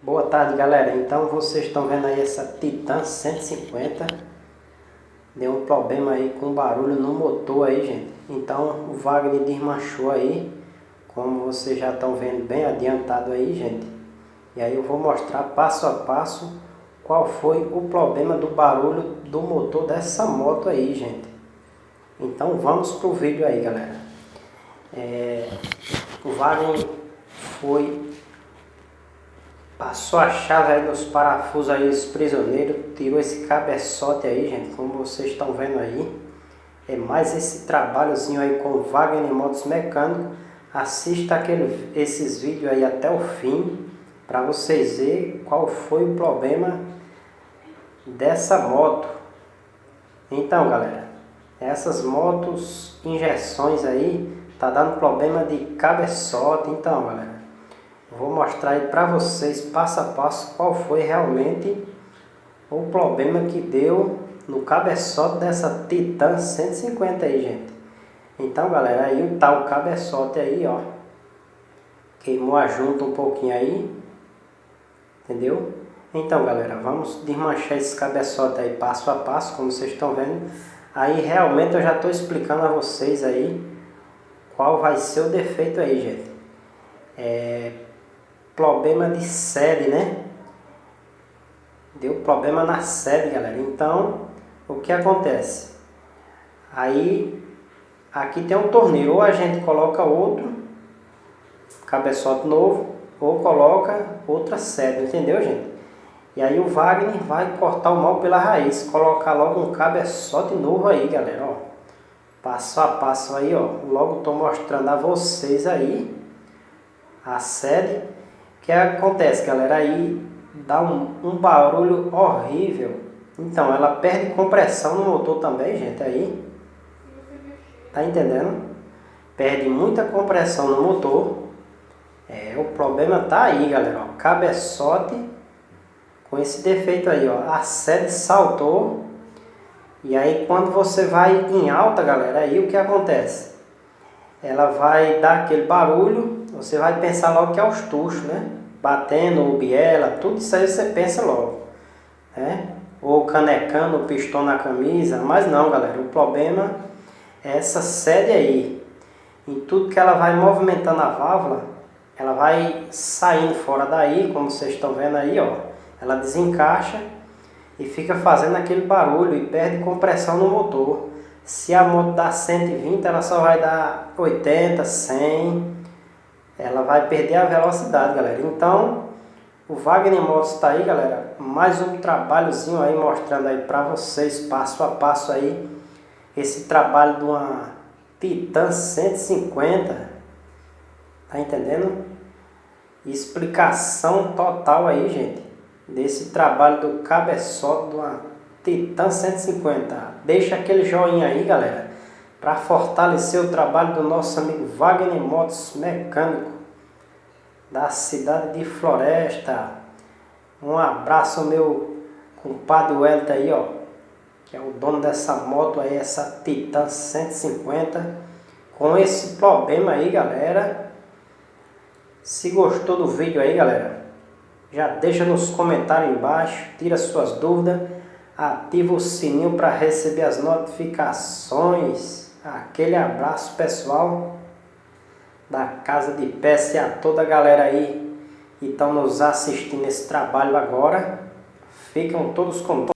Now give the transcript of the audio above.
Boa tarde, galera. Então vocês estão vendo aí essa Titan 150. Deu um problema aí com barulho no motor aí, gente. Então o Wagner desmanchou aí, como vocês já estão vendo bem adiantado aí, gente. E aí eu vou mostrar passo a passo qual foi o problema do barulho do motor dessa moto aí, gente. Então vamos pro vídeo aí, galera. O Wagner passou a chave aí nos parafusos aí, os prisioneiros, tirou esse cabeçote aí, gente, como vocês estão vendo aí. É mais esse trabalhozinho aí com o Wagner Motos Mecânico. Assista esses vídeos aí até o fim, para vocês verem qual foi o problema dessa moto. Então, galera, essas motos, injeções aí, tá dando problema de cabeçote. Então, galera, vou mostrar aí para vocês passo a passo qual foi realmente o problema que deu no cabeçote dessa Titan 150 aí, gente. Então, galera, aí tá o cabeçote aí, ó. Queimou a junta um pouquinho aí, entendeu? Então, galera, vamos desmanchar esse cabeçote aí passo a passo, como vocês estão vendo. Aí realmente eu já estou explicando a vocês aí qual vai ser o defeito aí, gente. Problema de sede, né? Deu problema na sede, galera. Então, o que acontece? Aí, aqui tem um torneiro. Ou a gente coloca outro cabeçote novo, ou coloca outra sede, entendeu, gente? E aí o Wagner vai cortar o mal pela raiz, colocar logo um cabeçote novo aí, galera, ó. Passo a passo aí, ó. Logo tô mostrando a vocês aí a sede. O que acontece, galera? Aí dá um barulho horrível. Então, ela perde compressão no motor também, gente, aí. Tá entendendo? Perde muita compressão no motor. O problema tá aí, galera, ó. Cabeçote com esse defeito aí, ó. A sede saltou. E aí, quando você vai em alta, galera, aí o que acontece? Ela vai dar aquele barulho. Você vai pensar logo que é os tuchos, né? Batendo, ou biela, tudo isso aí você pensa logo, né? Ou canecando o pistão na camisa, mas não, galera, o problema é essa sede aí. Em tudo que ela vai movimentando a válvula, ela vai saindo fora daí, como vocês estão vendo aí, ó. Ela desencaixa e fica fazendo aquele barulho e perde compressão no motor. Se a moto dá 120, ela só vai dar 80, 100. Ela vai perder a velocidade, galera. Então, o Wagner Motos tá aí, galera. Mais um trabalhozinho aí, mostrando aí pra vocês, passo a passo aí, esse trabalho de uma Titan 150. Tá entendendo? Explicação total aí, gente, desse trabalho do cabeçote de uma Titan 150. Deixa aquele joinha aí, galera, para fortalecer o trabalho do nosso amigo Wagner Motos Mecânico, da cidade de Floresta. Um abraço ao meu compadre Wellington aí, ó, que é o dono dessa moto aí, essa Titan 150, com esse problema aí, galera. Se gostou do vídeo aí, galera, já deixa nos comentários embaixo, tira suas dúvidas, ativa o sininho para receber as notificações. Aquele abraço, pessoal da Casa de Peça, e a toda a galera aí que estão nos assistindo esse trabalho agora. Ficam todos com